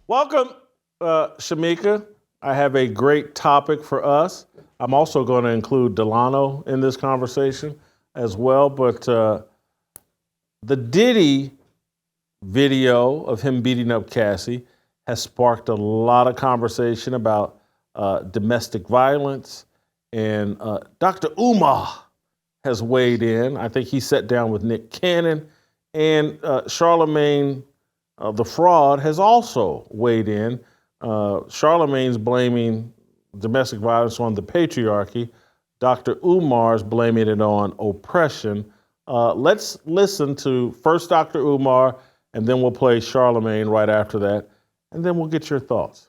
Welcome, Shemeka. I have a great topic for us. I'm also going to include Delano in this conversation as well. But the Diddy video of him beating up Cassie has sparked a lot of conversation about domestic violence. And Dr. Umar has weighed in. I think he sat down with Nick Cannon. And Charlamagne, the fraud, has also weighed in. Charlamagne's blaming domestic violence on the patriarchy. Dr. Umar's blaming it on oppression. Let's listen to first Dr. Umar, and then we'll play Charlamagne right after that, and then we'll get your thoughts.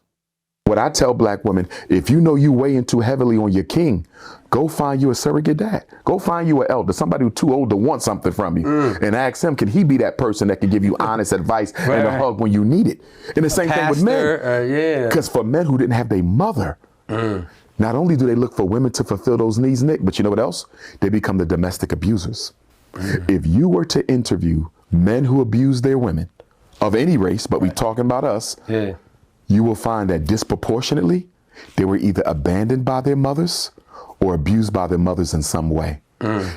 What I tell black women, if you know you weighing too heavily on your king, go find you a surrogate dad. Go find you an elder, somebody who's too old to want something from you, and ask him, can he be that person that can give you honest advice and a hug when you need it? And the same thing with men. Because for men who didn't have their mother, not only do they look for women to fulfill those needs, Nick, but you know what else? They become the domestic abusers. If you were to interview men who abuse their women, of any race, but we're talking about us, you will find that disproportionately, they were either abandoned by their mothers or abused by their mothers in some way.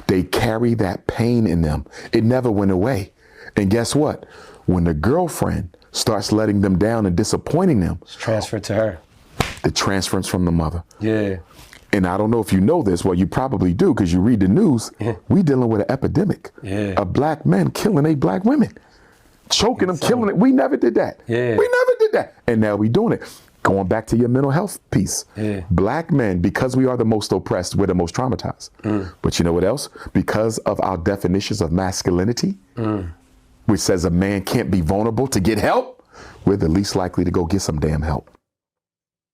They carry that pain in them. It never went away. And guess what? When the girlfriend starts letting them down and disappointing them, it's transferred to her. The transference from the mother. And I don't know if you know this, well, you probably do because you read the news. We dealing with an epidemic of black men killing eight black women. Choking them, killing it. We never did that. We never did that. And now we doing it. Going back to your mental health piece. Black men, because we are the most oppressed, we're the most traumatized. But you know what else? Because of our definitions of masculinity, which says a man can't be vulnerable to get help, we're the least likely to go get some damn help.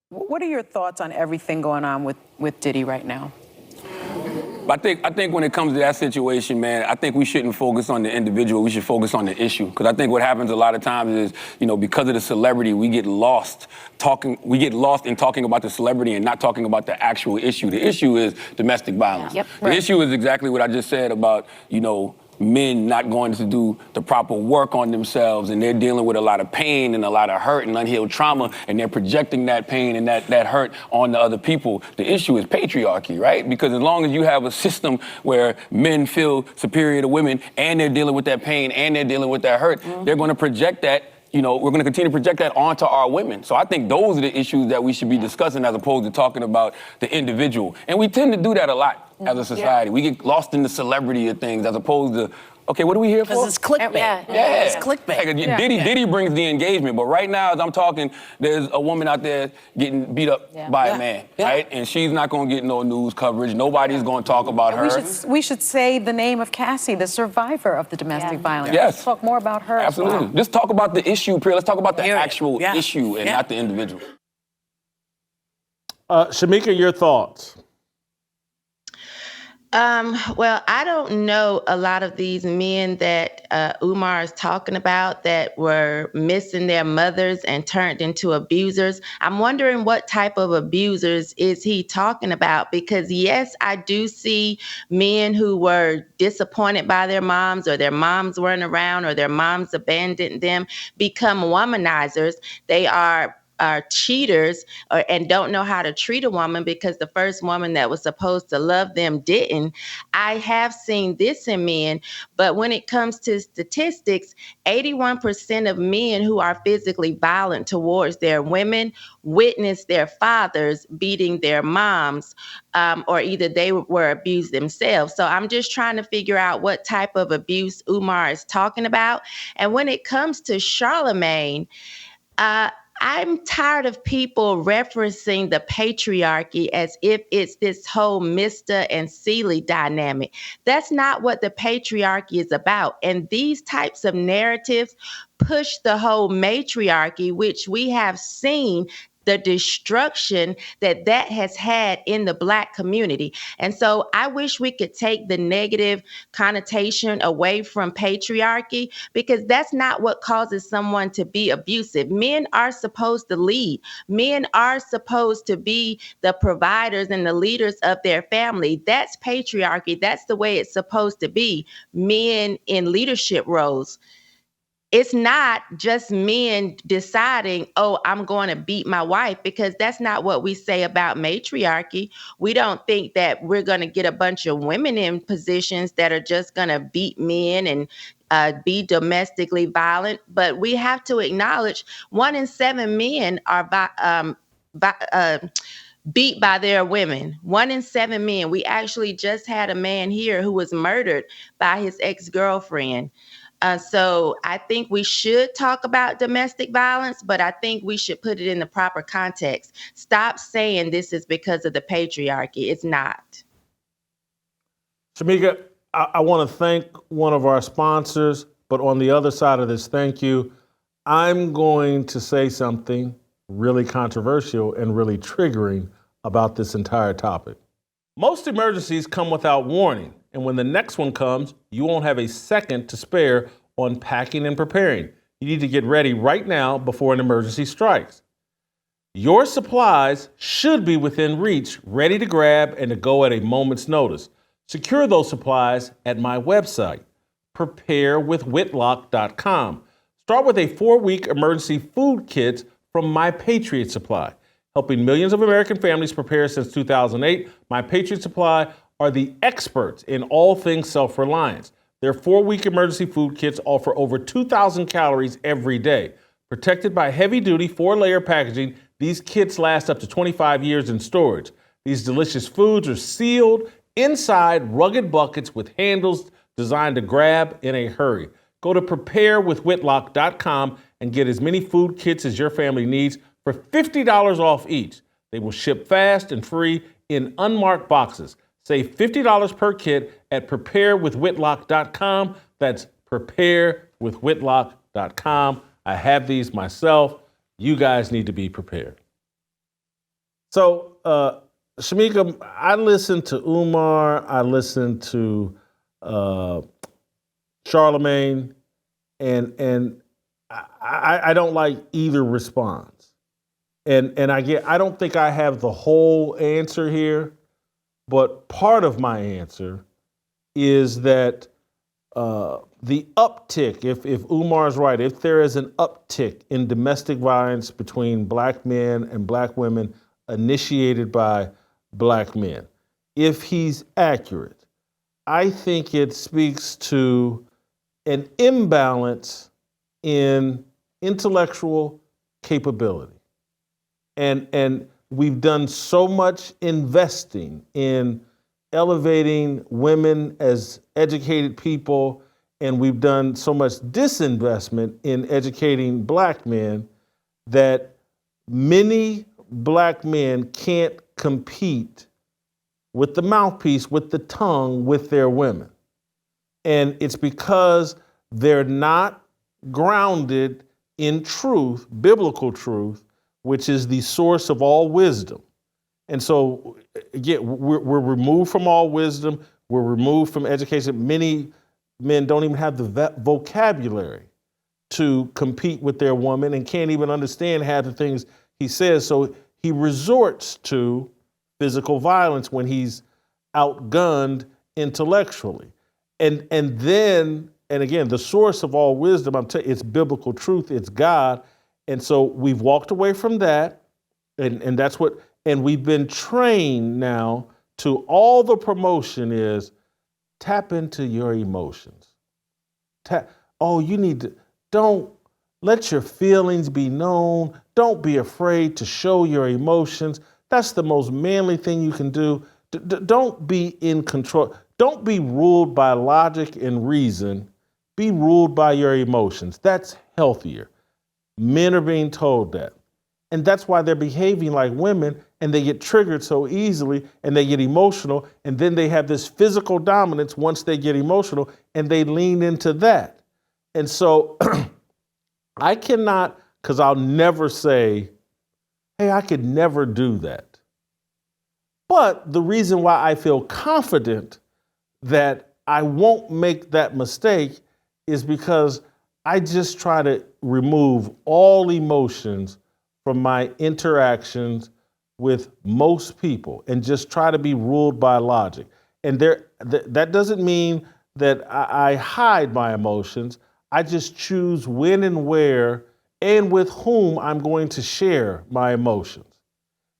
What are your thoughts on everything going on with Diddy right now? I think when it comes to that situation, man, I think we shouldn't focus on the individual. We should focus on the issue. Because I think what happens a lot of times is, you know, because of the celebrity, we get lost in talking about the celebrity and not talking about the actual issue. The issue is domestic violence. The issue is exactly what I just said about, you know, men not going to do the proper work on themselves, and they're dealing with a lot of pain and a lot of hurt and unhealed trauma, and they're projecting that pain and that hurt on the other people. The issue is patriarchy, right? Because as long as you have a system where men feel superior to women and they're dealing with that pain and they're dealing with that hurt, they're going to project that. You know, we're going to continue to project that onto our women. So I think those are the issues that we should be discussing as opposed to talking about the individual. And we tend to do that a lot as a society. We get lost in the celebrity of things as opposed to, okay, what are we here for? Because it's clickbait. It's clickbait. Diddy brings the engagement, but right now as I'm talking, there's a woman out there getting beat up by a man, right? And she's not going to get no news coverage. Nobody's going to talk about her. We should say the name of Cassie, the survivor of the domestic violence. Yes. Let's talk more about her. Absolutely. Let's talk about the issue, Priya. Let's talk about the actual issue and not the individual. Shemeka, your thoughts? Well, I don't know a lot of these men that Umar is talking about that were missing their mothers and turned into abusers. I'm wondering what type of abusers is he talking about? Because yes, I do see men who were disappointed by their moms, or their moms weren't around, or their moms abandoned them, become womanizers. They are cheaters and don't know how to treat a woman because the first woman that was supposed to love them didn't. I have seen this in men, but when it comes to statistics, 81% of men who are physically violent towards their women witness their fathers beating their moms, or either they were abused themselves. So I'm just trying to figure out what type of abuse Umar is talking about. And when it comes to Charlamagne, I'm tired of people referencing the patriarchy as if it's this whole Mr. and Celie dynamic. That's not what the patriarchy is about. And these types of narratives push the whole matriarchy, which we have seen the destruction that has had in the Black community. And so I wish we could take the negative connotation away from patriarchy, because that's not what causes someone to be abusive. Men are supposed to lead. Men are supposed to be the providers and the leaders of their family. That's patriarchy. That's the way it's supposed to be. Men in leadership roles. it's not just men deciding, oh, I'm going to beat my wife, because that's not what we say about matriarchy. We don't think that we're going to get a bunch of women in positions that are just going to beat men and be domestically violent. But we have to acknowledge 1 in 7 men are beat by their women. 1 in 7 men. We actually just had a man here who was murdered by his ex-girlfriend. So I think we should talk about domestic violence, but I think we should put it in the proper context. Stop saying this is because of the patriarchy. It's not. Shemeka, I want to thank one of our sponsors, but on the other side of this thank you, I'm going to say something really controversial and really triggering about this entire topic. Most emergencies come without warning, and when the next one comes, you won't have a second to spare on packing and preparing. You need to get ready right now before an emergency strikes. Your supplies should be within reach, ready to grab and to go at a moment's notice. Secure those supplies at my website, preparewithwhitlock.com. Start with a 4-week emergency food kit from My Patriot Supply. Helping millions of American families prepare since 2008, My Patriot Supply are the experts in all things self-reliance. Their 4-week emergency food kits offer over 2,000 calories every day. Protected by heavy-duty 4-layer packaging, these kits last up to 25 years in storage. These delicious foods are sealed inside rugged buckets with handles designed to grab in a hurry. Go to preparewithwhitlock.com and get as many food kits as your family needs for $50 off each. They will ship fast and free in unmarked boxes. Save $50 per kit at preparewithwhitlock.com. That's preparewithwhitlock.com. I have these myself. You guys need to be prepared. So, Shemeka, I listened to Umar, I listened to Charlamagne, and I don't like either response. And I don't think I have the whole answer here, but part of my answer is that the uptick, if Umar is right, if there is an uptick in domestic violence between black men and black women initiated by black men, if he's accurate, I think it speaks to an imbalance in intellectual capability. And we've done so much investing in elevating women as educated people, and we've done so much disinvestment in educating black men that many black men can't compete with the mouthpiece, with the tongue, with their women. And it's because they're not grounded in truth, biblical truth, which is the source of all wisdom. And so, again, we're removed from all wisdom. We're removed from education. Many men don't even have the vocabulary to compete with their woman and can't even understand half the things he says. So he resorts to physical violence when he's outgunned intellectually. And then again, the source of all wisdom, it's biblical truth, it's God. And so we've walked away from that, and that's what, and we've been trained now to all the promotion is tap into your emotions. You need to, don't let your feelings be known. Don't be afraid to show your emotions. That's the most manly thing you can do. Don't be in control. Don't be ruled by logic and reason. Be ruled by your emotions. That's healthier. Men are being told that. And that's why they're behaving like women, and they get triggered so easily, and they get emotional, and then they have this physical dominance once they get emotional, and they lean into that. And so I cannot, because I'll never say, hey, I could never do that. But the reason why I feel confident that I won't make that mistake is because I just try to remove all emotions from my interactions with most people and just try to be ruled by logic. And that doesn't mean that I hide my emotions. I just choose when and where and with whom I'm going to share my emotions.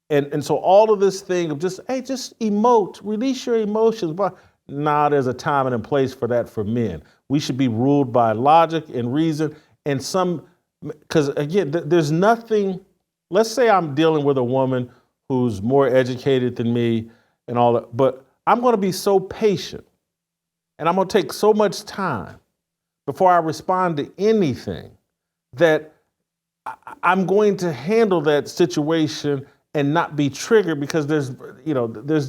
And so all of this thing of just, hey, just emote, release your emotions. But nah, there's a time and a place for that for men. We should be ruled by logic and reason and because again, there's nothing, let's say I'm dealing with a woman who's more educated than me and all that, but I'm gonna be so patient and I'm gonna take so much time before I respond to anything that I'm going to handle that situation and not be triggered because there's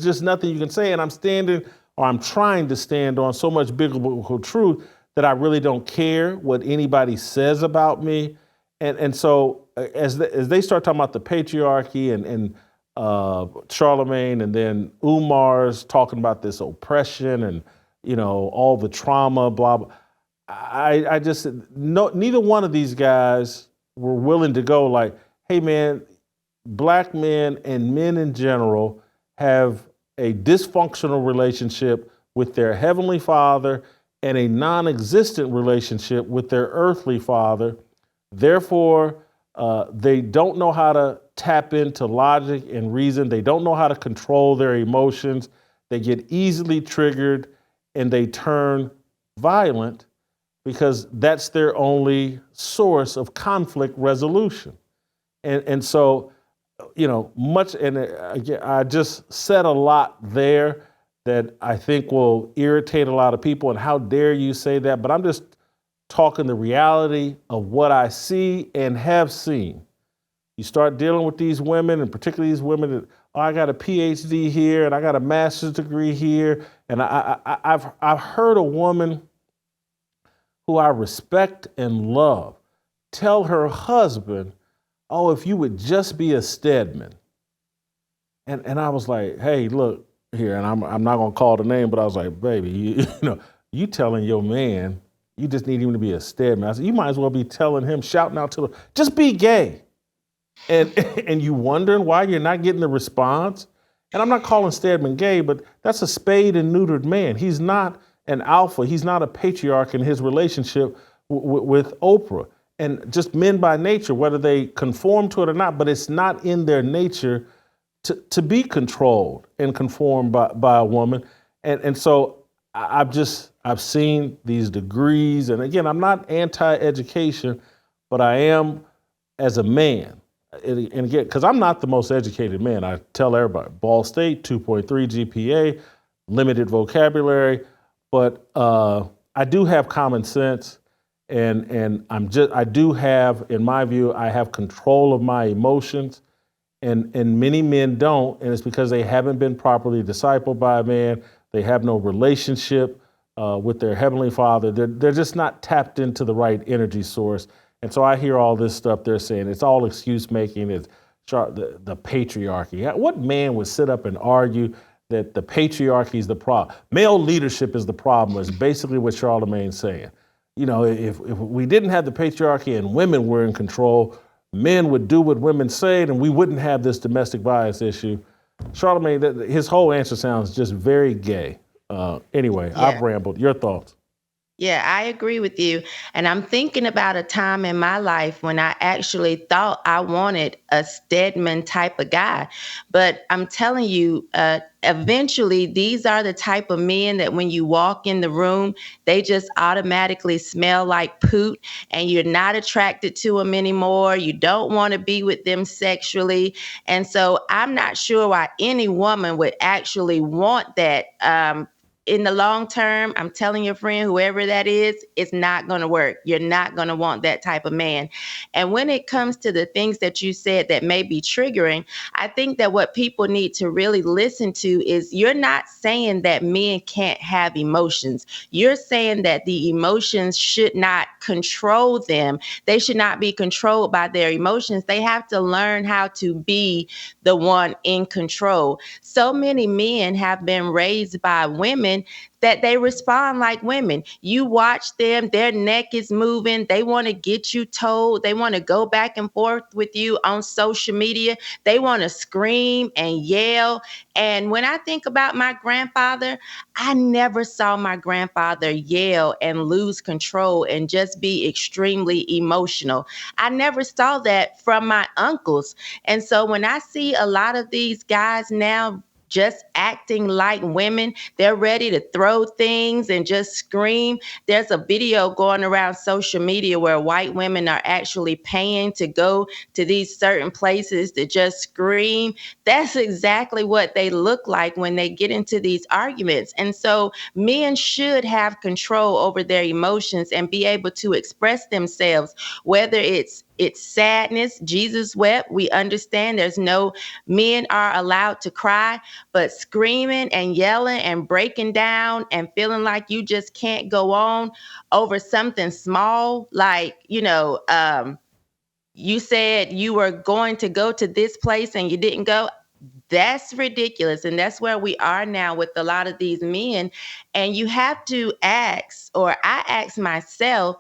just nothing you can say. And I'm trying to stand on so much biblical truth that I really don't care what anybody says about me. And so as they start talking about the patriarchy and Charlamagne, and then Umar's talking about this oppression and, all the trauma, blah, blah. I just, neither one of these guys were willing to go like, hey man, Black men and men in general have a dysfunctional relationship with their heavenly father and a non-existent relationship with their earthly father. Therefore, they don't know how to tap into logic and reason. They don't know how to control their emotions. They get easily triggered and they turn violent because that's their only source of conflict resolution. And so, and again, I just said a lot there that I think will irritate a lot of people, and how dare you say that, but I'm just talking the reality of what I see and have seen. You start dealing with these women, and particularly these women that, I got a PhD here and I got a master's degree here, and I've heard a woman who I respect and love tell her husband, oh, if you would just be a Stedman. And I was like, hey, look here, and I'm not gonna call the name, but I was like, baby, you telling your man, you just need him to be a Stedman. I said, you might as well be telling him, shouting out to just be gay. And you wondering why you're not getting the response? And I'm not calling Stedman gay, but that's a spayed and neutered man. He's not an alpha. He's not a patriarch in his relationship with Oprah. And just men by nature, whether they conform to it or not, but it's not in their nature to be controlled and conformed by a woman. And so I've seen these degrees. And again, I'm not anti-education, but I am as a man. And again, because I'm not the most educated man. I tell everybody, Ball State, 2.3 GPA, limited vocabulary, but I do have common sense. And I do have, in my view, I have control of my emotions, and many men don't, and it's because they haven't been properly discipled by a man. They have no relationship with their heavenly father. They're just not tapped into the right energy source. And so I hear all this stuff they're saying. It's all excuse making. It's the patriarchy. What man would sit up and argue that the patriarchy is the problem? Male leadership is the problem, is basically what Charlamagne's saying. If we didn't have the patriarchy and women were in control, men would do what women say, and we wouldn't have this domestic violence issue. Charlamagne, his whole answer sounds just very gay. Anyway, yeah. I've rambled. Your thoughts? Yeah, I agree with you. And I'm thinking about a time in my life when I actually thought I wanted a Stedman type of guy. But I'm telling you, eventually, these are the type of men that when you walk in the room, they just automatically smell like poot, and you're not attracted to them anymore. You don't want to be with them sexually. And so I'm not sure why any woman would actually want that. In the long term, I'm telling your friend, whoever that is, it's not going to work. You're not going to want that type of man. And when it comes to the things that you said that may be triggering, I think that what people need to really listen to is you're not saying that men can't have emotions. You're saying that the emotions should not control them. They should not be controlled by their emotions. They have to learn how to be the one in control. So many men have been raised by women women that they respond like women. You watch them, their neck is moving. They want to get you told. They want to go back and forth with you on social media. They want to scream and yell. And when I think about my grandfather, I never saw my grandfather yell and lose control and just be extremely emotional. I never saw that from my uncles. And so when I see a lot of these guys now just acting like women, they're ready to throw things and just scream. There's a video going around social media where white women are actually paying to go to these certain places to just scream. That's exactly what they look like when they get into these arguments. And so men should have control over their emotions and be able to express themselves, whether it's sadness. Jesus wept. We understand men are allowed to cry, but screaming and yelling and breaking down and feeling like you just can't go on over something small, like, you said you were going to go to this place and you didn't go. That's ridiculous. And that's where we are now with a lot of these men. And you have to ask, or I ask myself,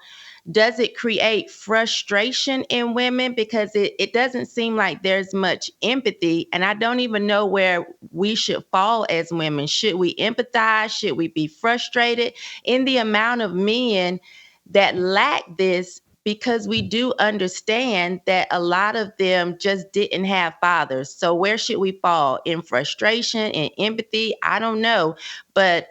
does it create frustration in women? Because it doesn't seem like there's much empathy. And I don't even know where we should fall as women. Should we empathize? Should we be frustrated in the amount of men that lack this? Because we do understand that a lot of them just didn't have fathers. So where should we fall? In frustration, in empathy? I don't know. But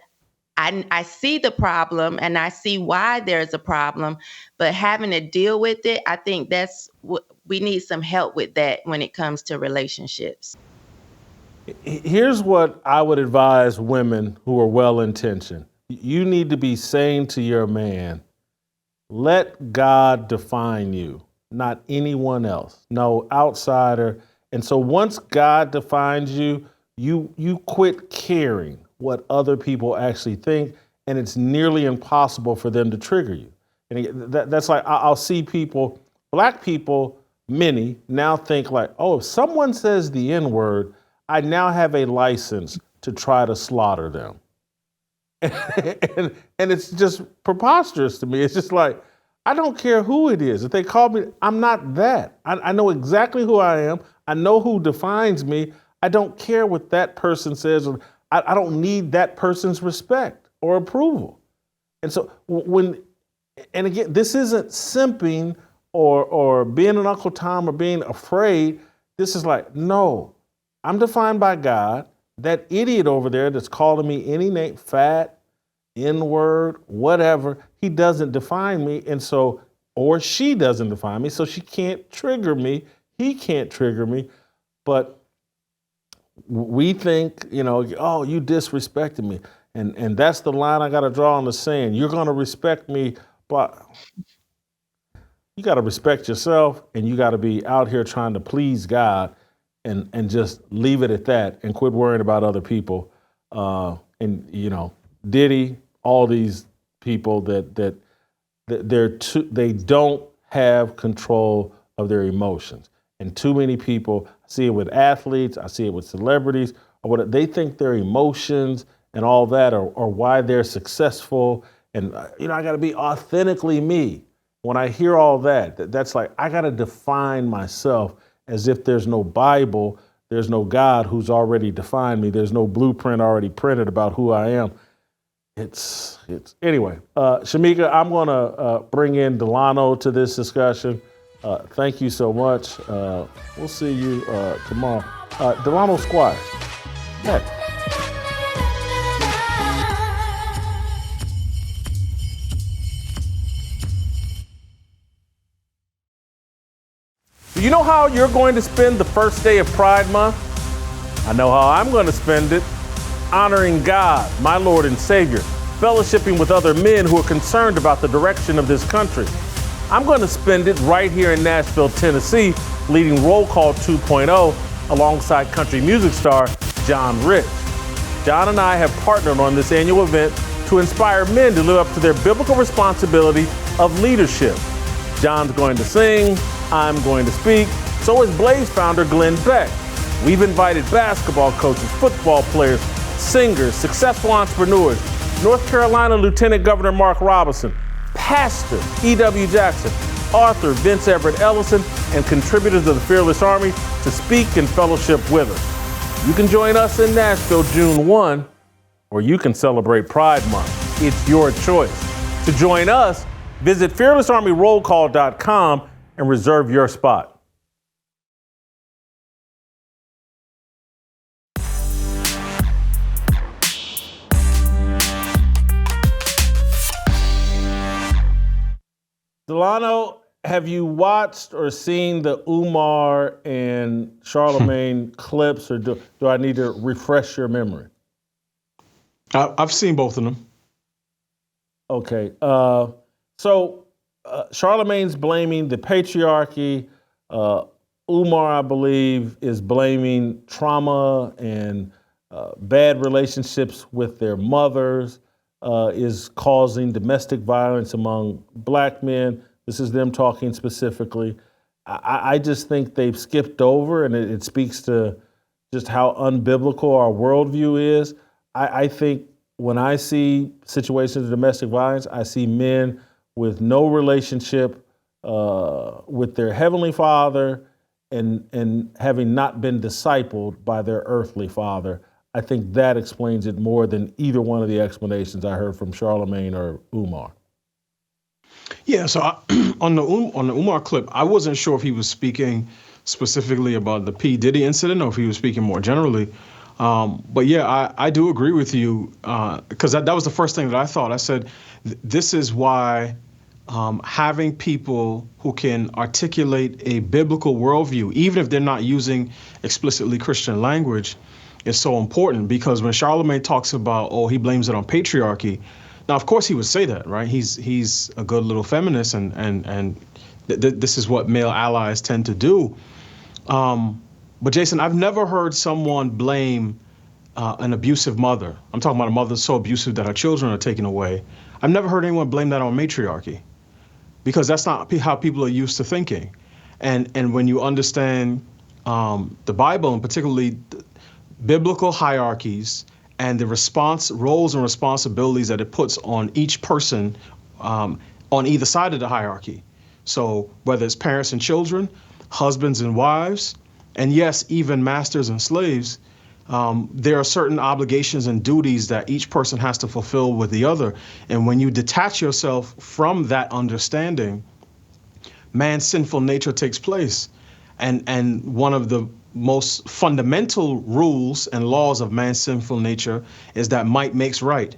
I see the problem and I see why there's a problem, but having to deal with it, I think that's what we need, some help with that when it comes to relationships. Here's what I would advise women who are well-intentioned. You need to be saying to your man, let God define you, not anyone else, no outsider. And so once God defines you, you quit caring what other people actually think, and it's nearly impossible for them to trigger you. And that's like, I'll see people, black people, many now think like, oh, if someone says the N-word, I now have a license to try to slaughter them. And it's just preposterous to me. It's just like, I don't care who it is. If they call me, I'm not that. I know exactly who I am. I know who defines me. I don't care what that person says. I don't need that person's respect or approval. And so and again, this isn't simping or being an Uncle Tom or being afraid. This is like, no, I'm defined by God. That idiot over there that's calling me any name, fat, N-word, whatever, he doesn't define me. And so, or she doesn't define me, so she can't trigger me. He can't trigger me. But we think, oh, you disrespected me. And that's the line I got to draw on the sand. You're going to respect me, but you got to respect yourself, and you got to be out here trying to please God and just leave it at that and quit worrying about other people. Diddy, all these people that they don't have control of their emotions. And too many people, I see it with athletes, I see it with celebrities, or what they think their emotions and all that are why they're successful. And, I got to be authentically me. When I hear all that's like, I got to define myself as if there's no Bible, there's no God who's already defined me, there's no blueprint already printed about who I am. Anyway, Shemeka, I'm going to bring in Delano to this discussion. Thank you so much. We'll see you tomorrow. Delano Squires. Next. Do you know how you're going to spend the first day of Pride Month? I know how I'm going to spend it. Honoring God, my Lord and Savior, fellowshipping with other men who are concerned about the direction of this country. I'm going to spend it right here in Nashville, Tennessee, leading Roll Call 2.0 alongside country music star John Rich. John and I have partnered on this annual event to inspire men to live up to their biblical responsibility of leadership. John's going to sing, I'm going to speak, so is Blaze founder Glenn Beck. We've invited basketball coaches, football players, singers, successful entrepreneurs, North Carolina Lieutenant Governor Mark Robinson, Pastor E.W. Jackson, author Vince Everett Ellison, and contributors to the Fearless Army to speak and fellowship with us. You can join us in Nashville June 1, or you can celebrate Pride Month. It's your choice. To join us, visit fearlessarmyrollcall.com and reserve your spot. Delano, have you watched or seen the Umar and Charlamagne clips, or do I need to refresh your memory? I've seen both of them. Okay. So Charlamagne's blaming the patriarchy. Umar, I believe, is blaming trauma and bad relationships with their mothers, is causing domestic violence among black men. This is them talking specifically. I just think they've skipped over, and it speaks to just how unbiblical our worldview is. I think when I see situations of domestic violence, I see men with no relationship with their heavenly father and having not been discipled by their earthly father. I think that explains it more than either one of the explanations I heard from Charlamagne or Umar. Yeah, so on the Umar clip, I wasn't sure if he was speaking specifically about the P. Diddy incident or if he was speaking more generally. But yeah, I do agree with you, because that was the first thing that I thought. I said, this is why having people who can articulate a biblical worldview, even if they're not using explicitly Christian language, is so important. Because when Charlamagne talks about, he blames it on patriarchy, now of course he would say that, right? He's a good little feminist, and this is what male allies tend to do. But Jason, I've never heard someone blame an abusive mother. I'm talking about a mother so abusive that her children are taken away. I've never heard anyone blame that on matriarchy, because that's not how people are used to thinking. And when you understand the Bible, and particularly biblical hierarchies and the roles and responsibilities that it puts on each person on either side of the hierarchy. So whether it's parents and children, husbands and wives, and yes, even masters and slaves, there are certain obligations and duties that each person has to fulfill with the other. And when you detach yourself from that understanding, man's sinful nature takes place. And one of the most fundamental rules and laws of man's sinful nature is that might makes right.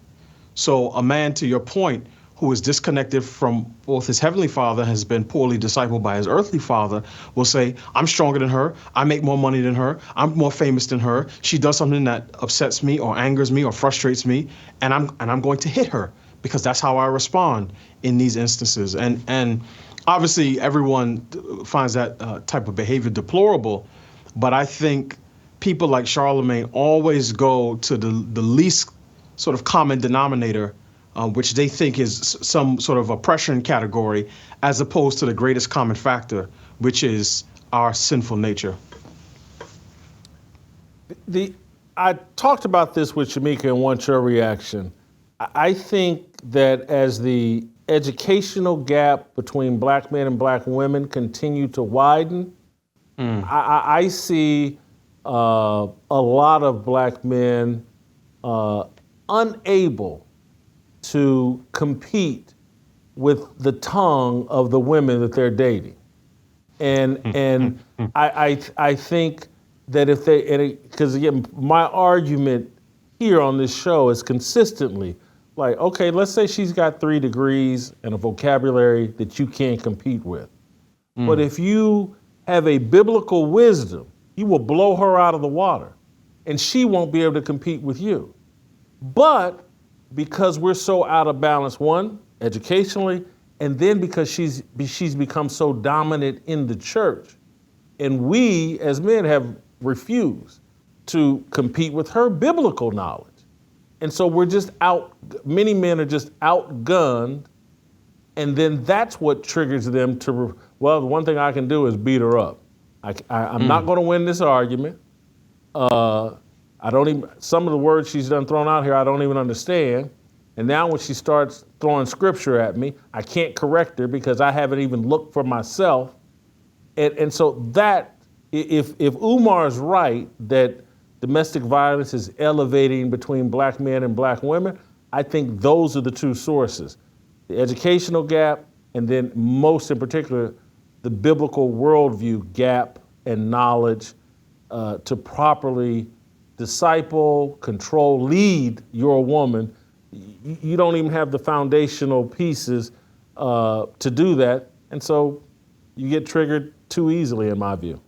So a man, to your point, who is disconnected from both his heavenly father, has been poorly discipled by his earthly father, will say, I'm stronger than her, I make more money than her, I'm more famous than her, she does something that upsets me or angers me or frustrates me, and I'm going to hit her, because that's how I respond in these instances. And obviously everyone finds that type of behavior deplorable, but I think people like Charlamagne always go to the least sort of common denominator, which they think is some sort of oppression category, as opposed to the greatest common factor, which is our sinful nature. I talked about this with Shemeka and want your reaction. I think that as the educational gap between black men and black women continue to widen, I see a lot of black men unable to compete with the tongue of the women that they're dating. And I think that if they, because again, my argument here on this show is consistently like, okay, let's say she's got 3 degrees and a vocabulary that you can't compete with. But if you have a biblical wisdom, you will blow her out of the water and she won't be able to compete with you. But because we're so out of balance, one, educationally, and then because she's become so dominant in the church, and we as men have refused to compete with her biblical knowledge. And so we're just many men are just outgunned, and then that's what triggers them to, well, the one thing I can do is beat her up. I'm not gonna win this argument. Some of the words she's done thrown out here, I don't even understand. And now when she starts throwing scripture at me, I can't correct her because I haven't even looked for myself. And so that, if Umar's right that domestic violence is elevating between black men and black women, I think those are the two sources. The educational gap, and then most in particular, the biblical worldview gap and knowledge to properly disciple, control, lead your woman. You don't even have the foundational pieces to do that. And so you get triggered too easily, in my view.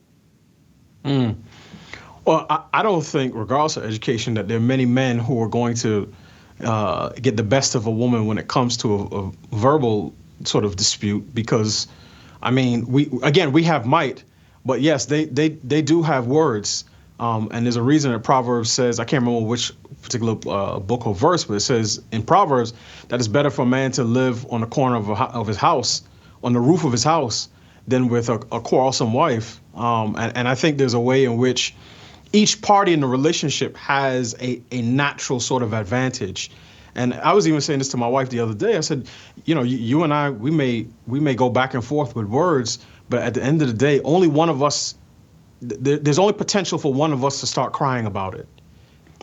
Well, I don't think, regardless of education, that there are many men who are going to get the best of a woman when it comes to a verbal sort of dispute, because, I mean, we have might, but yes, they do have words. And there's a reason that Proverbs says, I can't remember which particular book or verse, but it says in Proverbs that it's better for a man to live on the corner of his house, on the roof of his house, than with a quarrelsome wife. And I think there's a way in which each party in the relationship has a natural sort of advantage. And I was even saying this to my wife the other day. I said, you know, you and I, we may go back and forth with words, but at the end of the day, only one of us, there's only potential for one of us to start crying about it.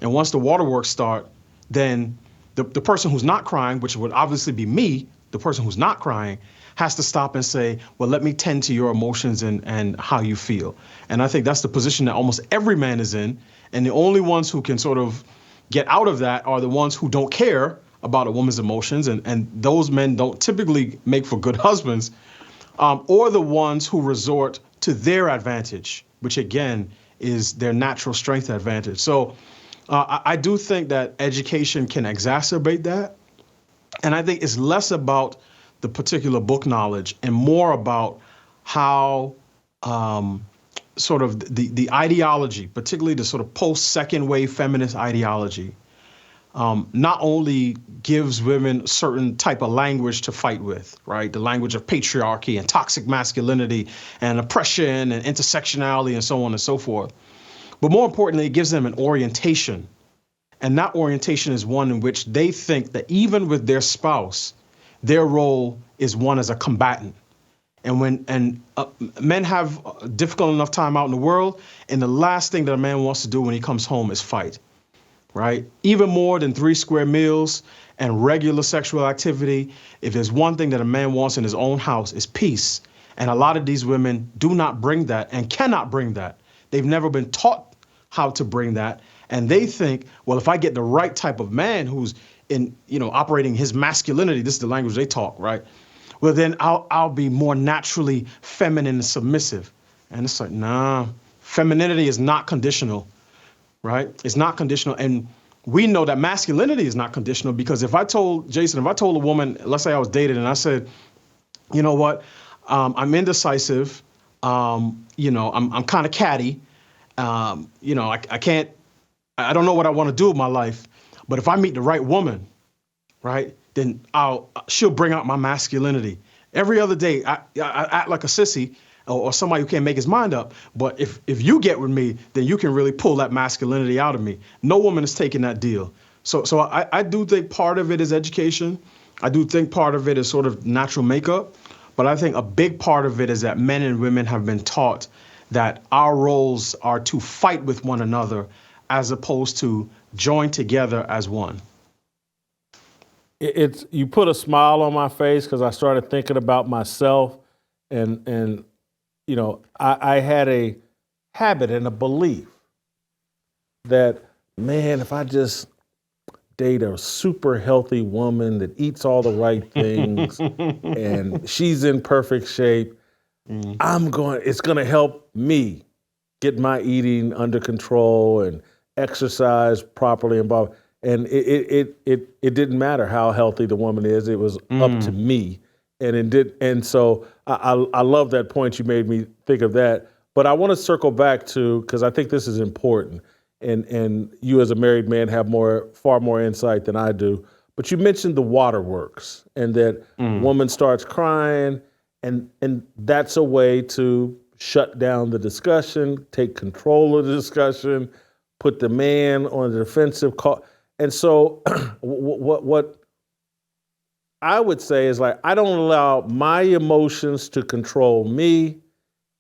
And once the waterworks start, then the person who's not crying, which would obviously be me, the person who's not crying, has to stop and say, well, let me tend to your emotions and how you feel. And I think that's the position that almost every man is in. And the only ones who can sort of get out of that are the ones who don't care about a woman's emotions. And those men don't typically make for good husbands, or the ones who resort to their advantage, which again is their natural strength advantage. So I do think that education can exacerbate that. And I think it's less about the particular book knowledge and more about how sort of the ideology, particularly the sort of post-second wave feminist ideology, not only gives women a certain type of language to fight with, right? The language of patriarchy and toxic masculinity and oppression and intersectionality and so on and so forth. But more importantly, it gives them an orientation. And that orientation is one in which they think that even with their spouse, their role is one as a combatant. And when men have a difficult enough time out in the world, and the last thing that a man wants to do when he comes home is fight, right? Even more than 3 square meals and regular sexual activity, if there's one thing that a man wants in his own house, is peace. And a lot of these women do not bring that and cannot bring that. They've never been taught how to bring that. And they think, well, if I get the right type of man who's operating his masculinity, this is the language they talk, right? Well, then I'll be more naturally feminine and submissive. And it's like, nah, femininity is not conditional, right? It's not conditional. And we know that masculinity is not conditional, because if I told a woman, let's say I was dated, and I said, you know what, I'm indecisive, I'm kind of catty, I don't know what I want to do with my life, but if I meet the right woman, right, then she'll bring out my masculinity. Every other day, I act like a sissy or somebody who can't make his mind up. But if you get with me, then you can really pull that masculinity out of me. No woman is taking that deal. So I do think part of it is education. I do think part of it is sort of natural makeup. But I think a big part of it is that men and women have been taught that our roles are to fight with one another as opposed to join together as one. You put a smile on my face because I started thinking about myself, and I had a habit and a belief that, man, if I just date a super healthy woman that eats all the right things and she's in perfect shape, it's gonna help me get my eating under control and exercise properly involved. And it didn't matter how healthy the woman is. It was up to me. And it did. And so I love that point. You made me think of that. But I want to circle back to, because I think this is important. And you as a married man have far more insight than I do. But you mentioned the waterworks, and that woman starts crying, and that's a way to shut down the discussion, take control of the discussion, put the man on the defensive call. And so what I would say is like, I don't allow my emotions to control me,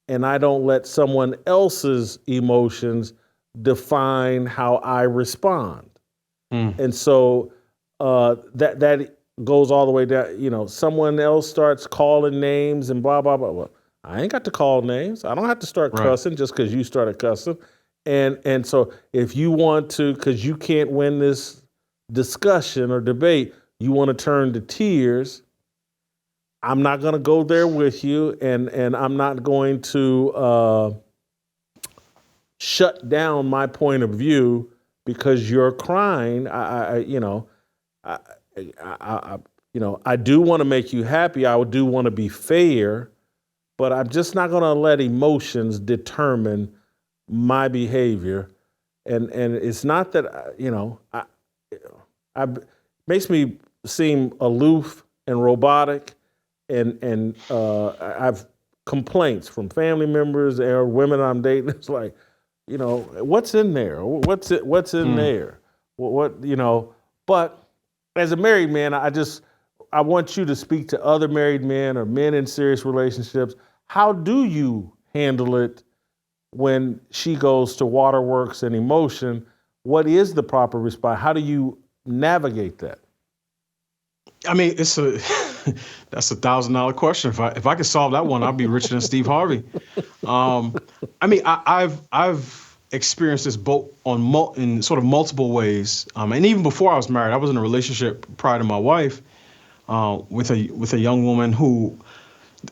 and I don't let someone else's emotions define how I respond. And so that goes all the way down. You know, someone else starts calling names and blah, blah, blah. Well, I ain't got to call names. I don't have to start cussing just because you started cussing. And so if you want to, because you can't win this discussion or debate, you want to turn to tears, I'm not going to go there with you, and I'm not going to shut down my point of view because you're crying. I do want to make you happy. I do want to be fair, but I'm just not going to let emotions determine my behavior. And it's not that, makes me seem aloof and robotic, and I've complaints from family members or women I'm dating. It's like, what's in there? What's in there? But as a married man, I want you to speak to other married men or men in serious relationships. How do you handle it when she goes to waterworks and emotion? What is the proper response? How do you navigate that? I mean, that's a $1,000 question. If I could solve that one, I'd be richer than Steve Harvey. I mean, I've experienced this both in sort of multiple ways. And even before I was married, I was in a relationship prior to my wife with a young woman who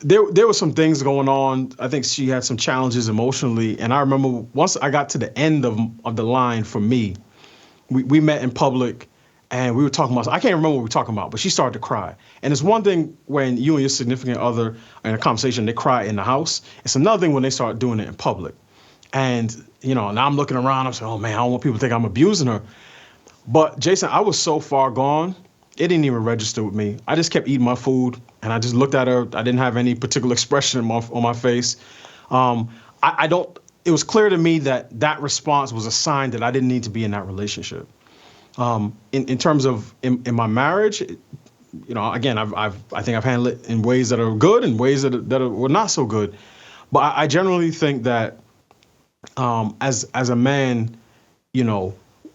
there were some things going on. I think she had some challenges emotionally. And I remember once I got to the end of the line for me, we met in public. And we were talking about, I can't remember what we were talking about, but she started to cry. And it's one thing when you and your significant other in a conversation, they cry in the house. It's another thing when they start doing it in public. And, now I'm looking around, I'm saying, oh man, I don't want people to think I'm abusing her. But Jason, I was so far gone, it didn't even register with me. I just kept eating my food and I just looked at her. I didn't have any particular expression on my face. It was clear to me that response was a sign that I didn't need to be in that relationship. In terms of in my marriage, again, I think I've handled it in ways that are good and ways that were not so good. But I generally think that as a man,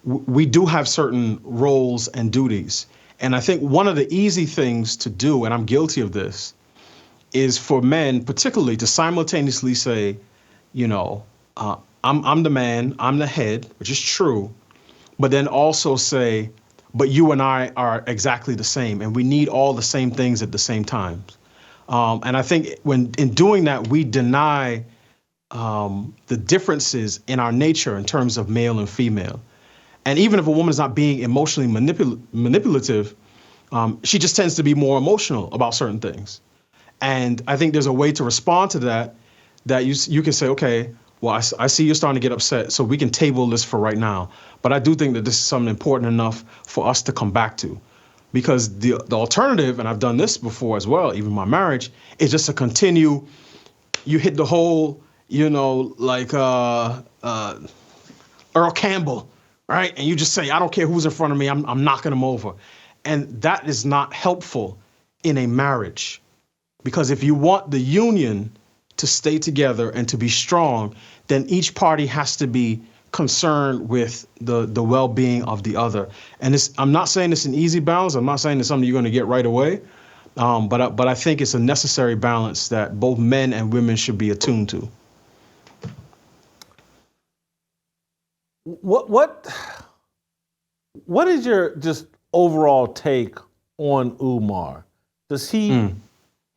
we do have certain roles and duties. And I think one of the easy things to do, and I'm guilty of this, is for men particularly to simultaneously say, I'm the man, I'm the head, which is true. But then also say, but you and I are exactly the same, and we need all the same things at the same time. And I think when in doing that, we deny the differences in our nature in terms of male and female. And even if a woman is not being emotionally manipulative, she just tends to be more emotional about certain things. And I think there's a way to respond to that you can say, okay, well, I see you're starting to get upset, so we can table this for right now. But I do think that this is something important enough for us to come back to. Because the alternative, and I've done this before as well, even my marriage, is just to continue. You hit the whole, like Earl Campbell, right? And you just say, I don't care who's in front of me, I'm knocking them over. And that is not helpful in a marriage. Because if you want the union to stay together and to be strong, then each party has to be concerned with the well-being of the other. And I'm not saying it's an easy balance. I'm not saying it's something you're going to get right away. But I think it's a necessary balance that both men and women should be attuned to. What is your just overall take on Umar? Does he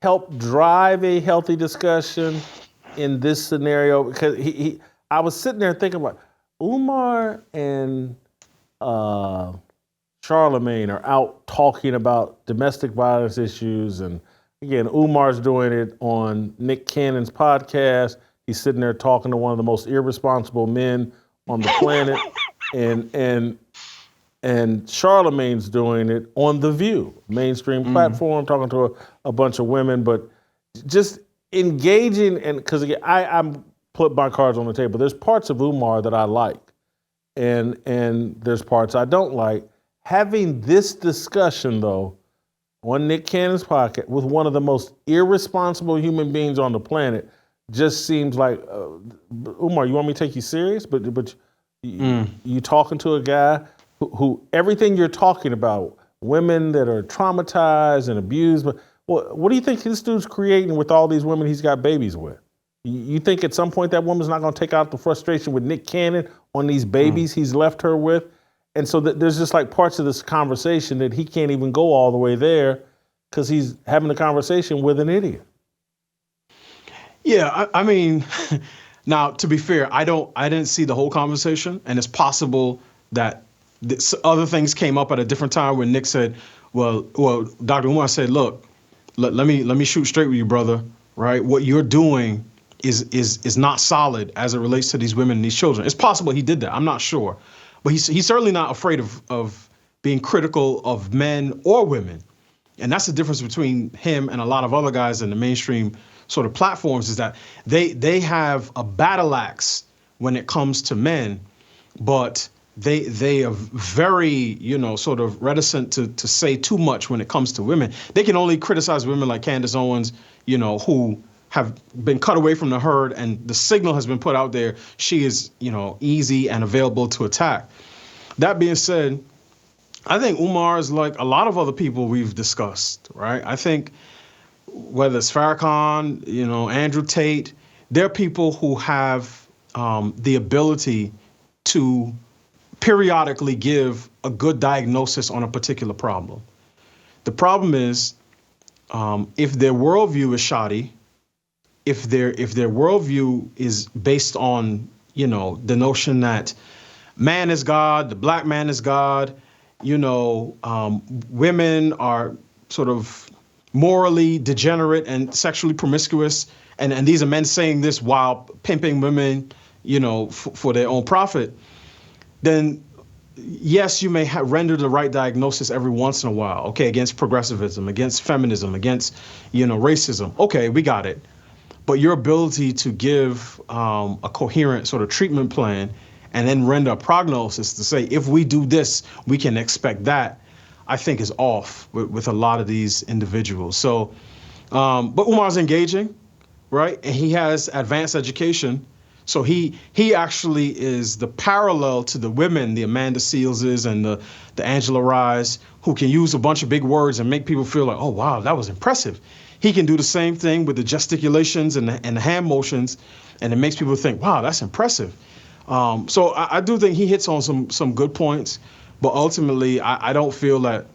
help drive a healthy discussion in this scenario? Because I was sitting there thinking about Umar and Charlamagne are out talking about domestic violence issues. And again, Umar's doing it on Nick Cannon's podcast. He's sitting there talking to one of the most irresponsible men on the planet. And Charlamagne's doing it on The View, mainstream platform, talking to a bunch of women, but just engaging. And because again, I'm put my cards on the table. There's parts of Umar that I like, and there's parts I don't like. Having this discussion though on Nick Cannon's podcast with one of the most irresponsible human beings on the planet just seems like, Umar, you want me to take you serious? But you talking to a guy who everything you're talking about, women that are traumatized and abused, but what do you think this dude's creating with all these women he's got babies with? You think at some point that woman's not going to take out the frustration with Nick Cannon on these babies he's left her with? And so there's just like parts of this conversation that he can't even go all the way there because he's having a conversation with an idiot. Yeah, I mean, now to be fair, I didn't see the whole conversation, and it's possible that other things came up at a different time when Nick said, well, Dr. Umar said, look, let me shoot straight with you, brother. Right, what you're doing is not solid as it relates to these women and these children. It's possible he did that. I'm not sure. But he's certainly not afraid of being critical of men or women. And that's the difference between him and a lot of other guys in the mainstream sort of platforms, is that they have a battle axe when it comes to men, but they are very, sort of reticent to say too much when it comes to women. They can only criticize women like Candace Owens, who have been cut away from the herd, and the signal has been put out there. She is, easy and available to attack. That being said, I think Umar is like a lot of other people we've discussed, right? I think whether it's Farrakhan, Andrew Tate, they're people who have the ability to periodically give a good diagnosis on a particular problem. The problem is, if their worldview is shoddy, if their worldview is based on, the notion that man is God, the black man is God, women are sort of morally degenerate and sexually promiscuous, and these are men saying this while pimping women, for their own profit, then yes, you may render the right diagnosis every once in a while, okay, against progressivism, against feminism, against, racism. Okay, we got it. But your ability to give a coherent sort of treatment plan and then render a prognosis to say, if we do this, we can expect that, I think is off with a lot of these individuals. So, but Umar's engaging, right? And he has advanced education. So he actually is the parallel to the women, the Amanda Sealeses and the Angela Rye's, who can use a bunch of big words and make people feel like, oh, wow, that was impressive. He can do the same thing with the gesticulations and the hand motions, and it makes people think, wow, that's impressive. So I do think he hits on some good points, but ultimately I don't feel that,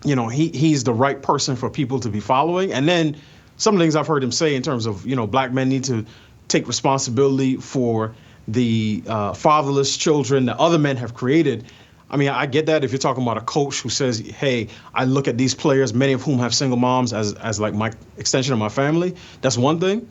he's the right person for people to be following. And then some things I've heard him say in terms of, black men need to take responsibility for the fatherless children that other men have created. I mean, I get that if you're talking about a coach who says, hey, I look at these players, many of whom have single moms as like my extension of my family, that's one thing.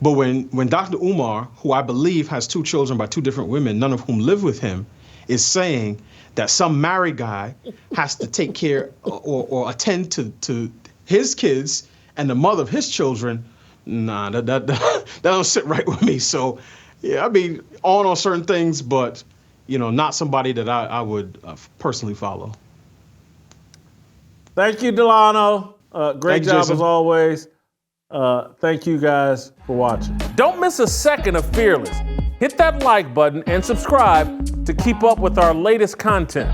But when Dr. Umar, who I believe has 2 children by 2 different women, none of whom live with him, is saying that some married guy has to take care or attend to his kids and the mother of his children, nah, that don't sit right with me. So, yeah, I mean, on certain things, but, not somebody that I would personally follow. Thank you, Delano. Great job Jason. as always. Thank you guys for watching. Don't miss a second of Fearless. Hit that like button and subscribe to keep up with our latest content.